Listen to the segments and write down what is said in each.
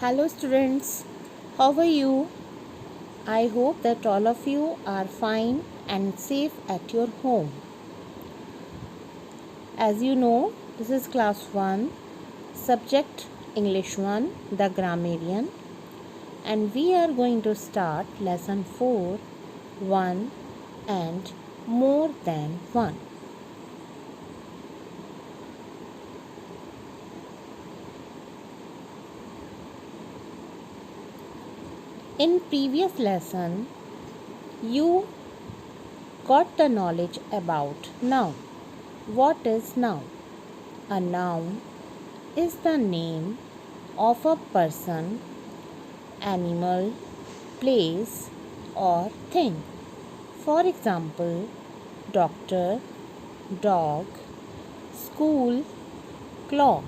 Hello students, how are you? I hope that all of you are fine and safe at your home. As you know, this is class 1, subject English 1, the grammarian, and we are going to start lesson 4, 1 and more than 1. In previous lesson, you got the knowledge about noun. What is noun? A noun is the name of a person, animal, place, or thing. For example, doctor, dog, school, clock.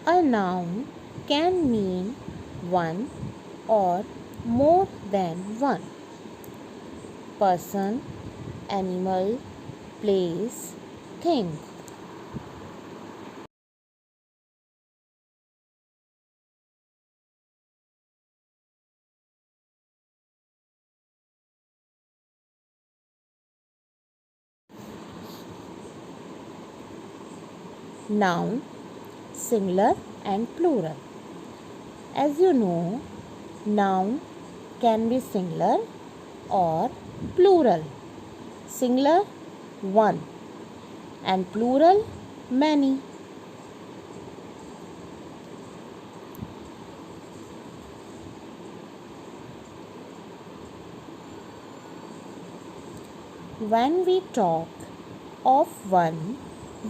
A noun can mean one or more than one person, animal, place, thing. Noun, singular and plural. As you know, noun can be singular or plural. Singular, one, and plural, many. When we talk of one,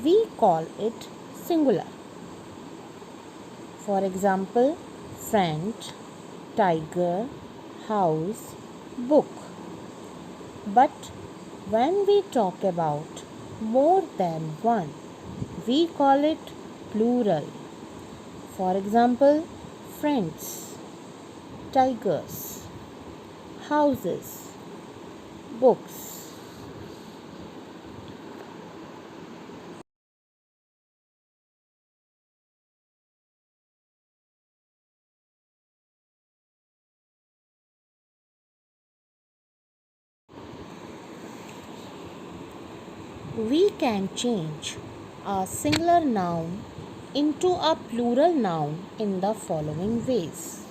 we call it singular. For example, friend, tiger, house, book. But when we talk about more than one, we call it plural. For example, friends, tigers, houses, books. We can change a singular noun into a plural noun in the following ways.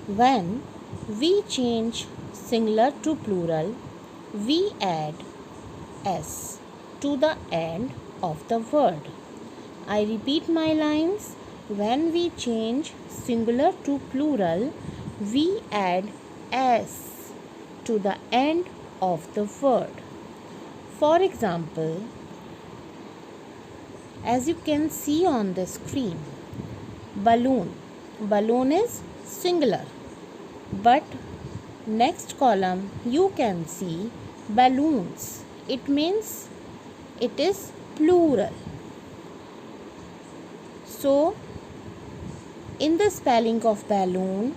When we change singular to plural, we add s to the end of the word. I repeat my lines. When we change singular to plural, we add s to the end of the word. For example, as you can see on the screen, balloon. Balloon is singular. But next column you can see balloons. It means it is plural. So, in the spelling of balloon,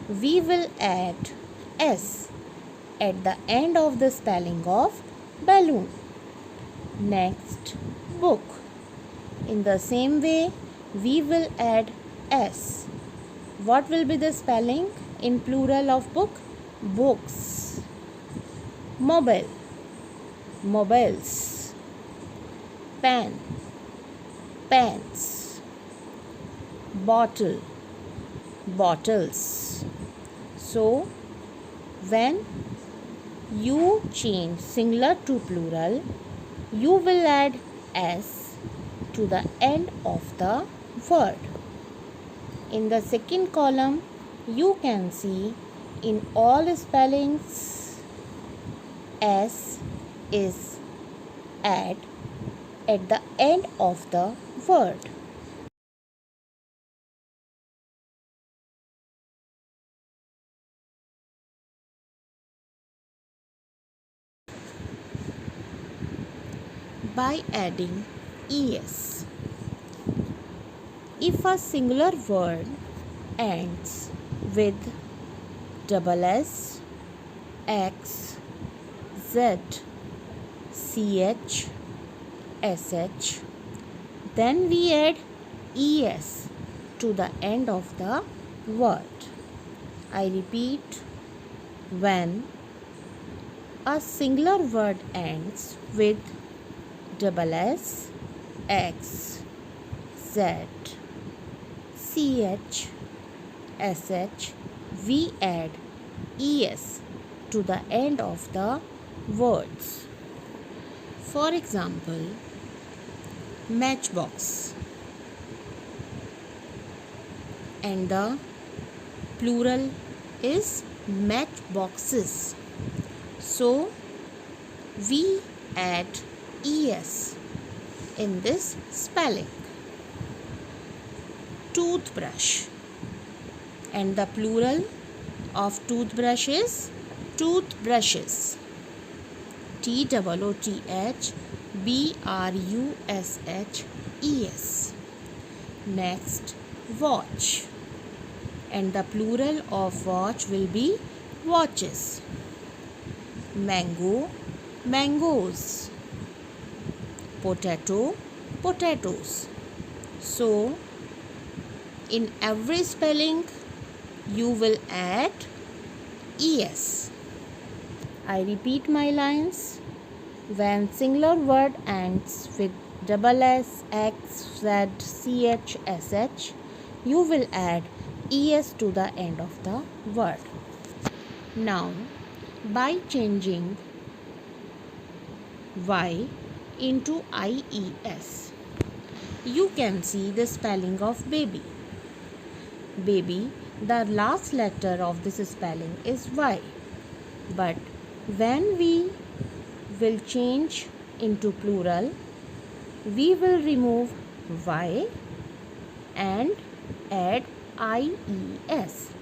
we will add s at the end of the spelling of balloon. Next, book. In the same way, we will add s. What will be the spelling in plural of book? Books. Mobile. Mobiles. Pen. Pens. Bottle. Bottles. So, when you change singular to plural, you will add s to the end of the word. In the second column, you can see in all spellings s is add at the end of the word. By adding es. If a singular word ends with double S, X, Z, CH, SH, then we add ES to the end of the word. I repeat, when a singular word ends with double S, X, Z, CH, SH, we add ES to the end of the words. For example, matchbox, and the plural is matchboxes. So we add ES in this spelling. Toothbrush, and the plural of toothbrush is toothbrushes. TOOTHBRUSHES. Next, watch, and the plural of watch will be watches. Mango, mangoes. Potato, potatoes. So, in every spelling, you will add ES. I repeat my lines. When singular word ends with double S, X, Z, CH, SH, you will add ES to the end of the word. Now, by changing Y into IES, you can see the spelling of baby. Baby, the last letter of this spelling is Y. But when we will change into plural, we will remove Y and add IES.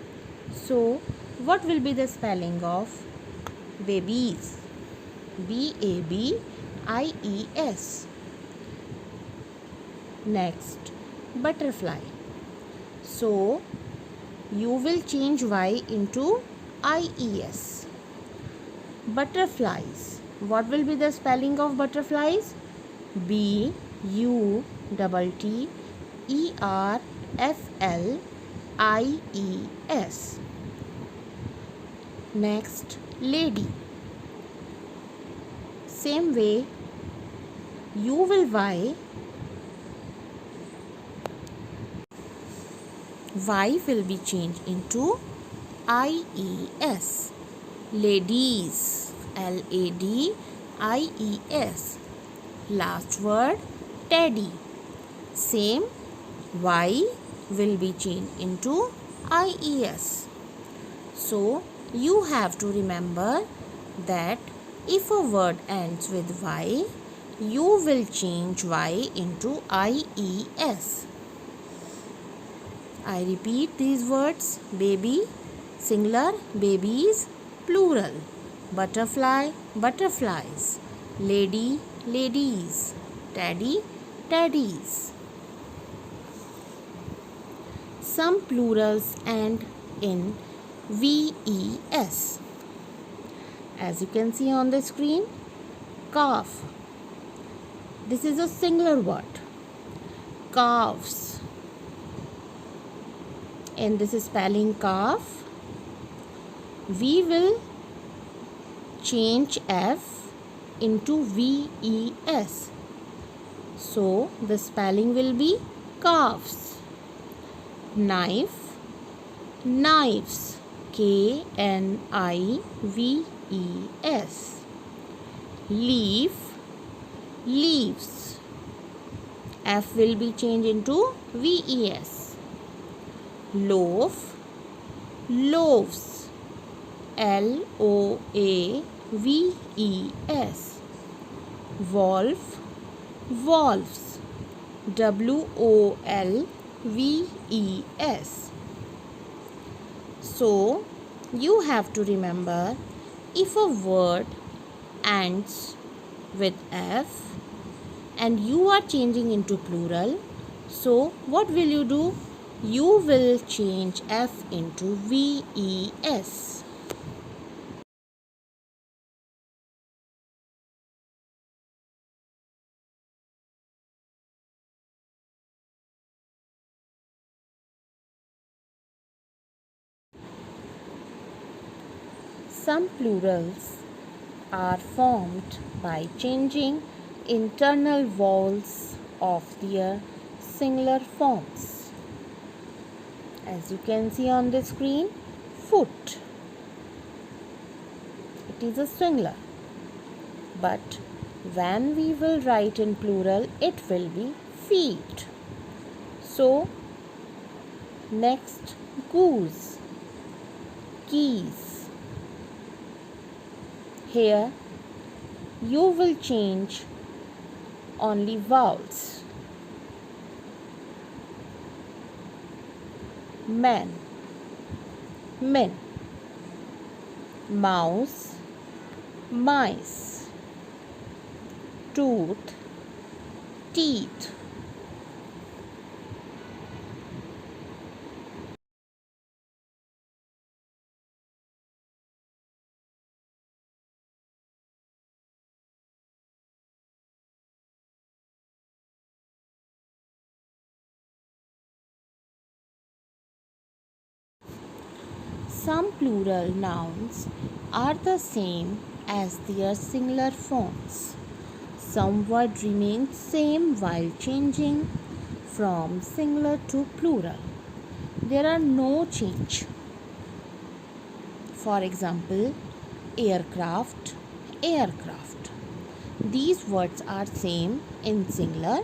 So, what will be the spelling of babies? BABIES. Next, butterfly. So, you will change Y into IES. Butterflies. What will be the spelling of butterflies? BUTTERFLIES. Next, lady. Same way, you will Y will be changed into IES. Ladies, LADIES. Last word, teddy. Same, Y will be changed into IES. So, you have to remember that if a word ends with Y, you will change Y into IES. I repeat these words: baby, singular, babies, plural. Butterfly, butterflies. Lady, ladies. Teddy, teddies. Some plurals end in VES. As you can see on the screen, calf. This is a singular word. Calves. In this spelling calf, we will change F into VES. So, the spelling will be calves. Knife, knives. KNIVES. Leaf, leaves. F will be changed into VES. Loaf, loaves. LOAVES. Wolf, wolves. WOLVES. So, you have to remember, if a word ends with F and you are changing into plural, So what will you do? You will change F into VES. Some plurals are formed by changing internal vowels of their singular forms. As you can see on the screen, foot. It is a singular. But when we will write in plural, it will be feet. So, next, goose, keys. Here, you will change only vowels. Man, min, mouse, mice, tooth, teeth. Some plural nouns are the same as their singular forms. Some words remain same while changing from singular to plural. There are no change. For example, aircraft, aircraft. These words are same in singular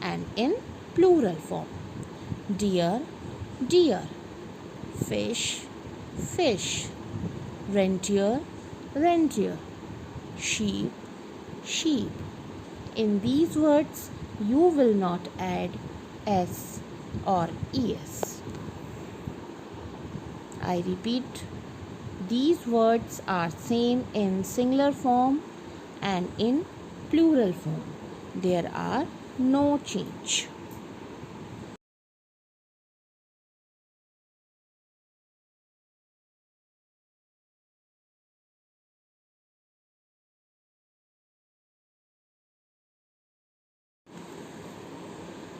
and in plural form. Deer, deer. Fish, fish. Rentier, rentier. Sheep, sheep. In these words, you will not add s or es. I repeat, these words are same in singular form and in plural form. There are no change.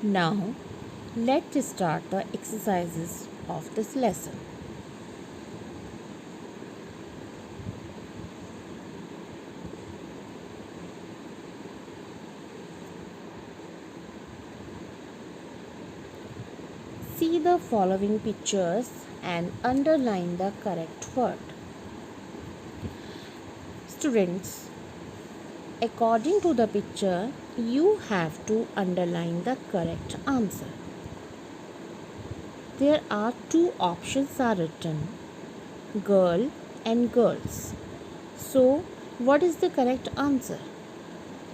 Now, let's start the exercises of this lesson. See the following pictures and underline the correct word. Students, according to the picture, you have to underline the correct answer. There are two options are written, girl and girls. So, what is the correct answer?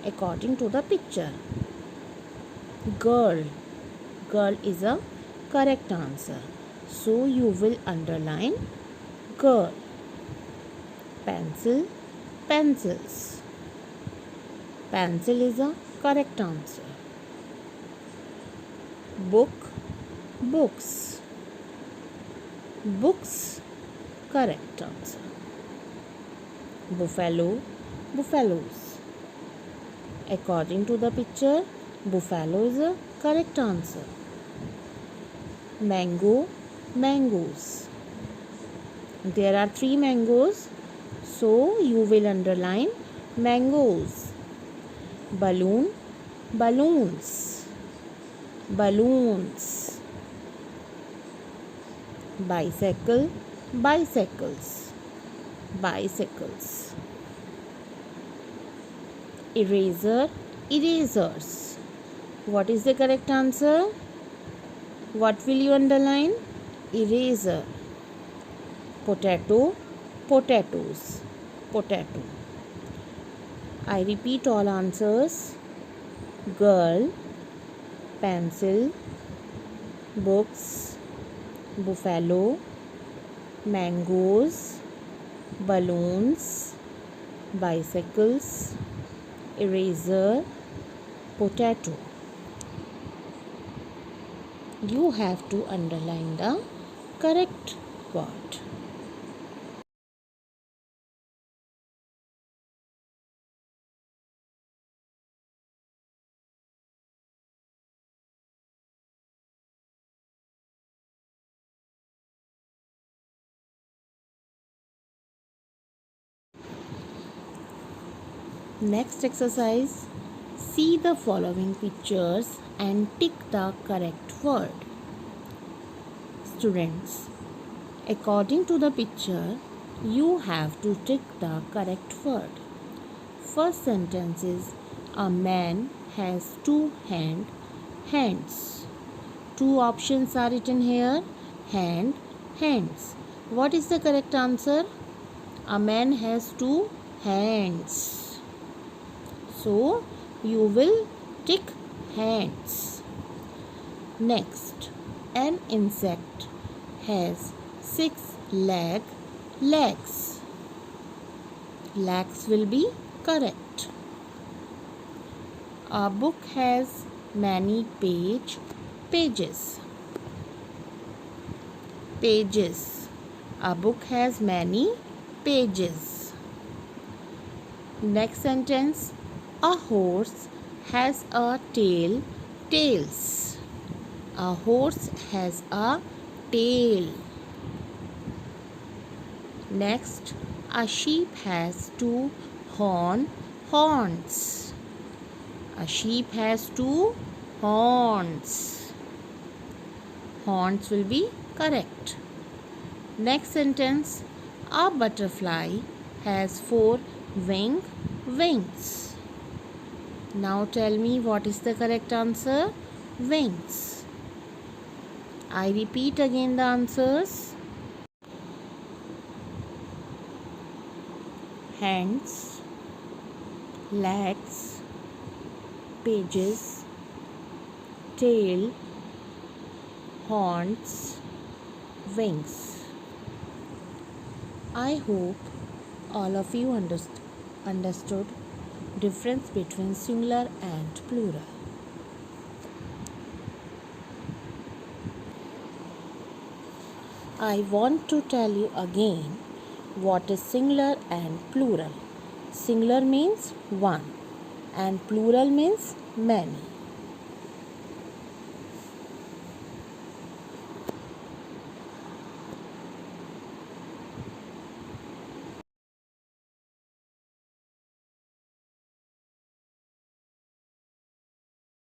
According to the picture, girl. Girl is a correct answer. So, you will underline girl. Pencil, pencils. Pencil is a correct answer. Book, books. Books, correct answer. Buffalo, buffaloes. According to the picture, buffalo is a correct answer. Mango, mangoes. There are 3 mangoes, so you will underline mangoes. Balloon, balloons. Balloons. Bicycle, bicycles. Bicycles. Eraser, erasers. What is the correct answer? What will you underline? Eraser. Potato, potatoes. Potato. I repeat all answers. Girl, pencil, books, buffalo, mangoes, balloons, bicycles, eraser, potato. You have to underline the correct word. Next exercise. See the following pictures and tick the correct word. Students, according to the picture, you have to tick the correct word. First sentence is a man has two hands. Two options are written here. Hand, hands. What is the correct answer? A man has two hands. So, you will tick hands. Next, an insect has 6 legs. Legs will be correct. A book has many pages. Pages. A book has many pages. Next sentence. A horse has a tails. A horse has a tail. Next, a sheep has two horns. A sheep has two horns. Horns will be correct. Next sentence, a butterfly has 4 wings. Now tell me what is the correct answer? Wings. I repeat again the answers. Hands, legs, pages, tail, horns, wings. I hope all of you understood difference between singular and plural. I want to tell you again what is singular and plural. Singular means one and plural means many.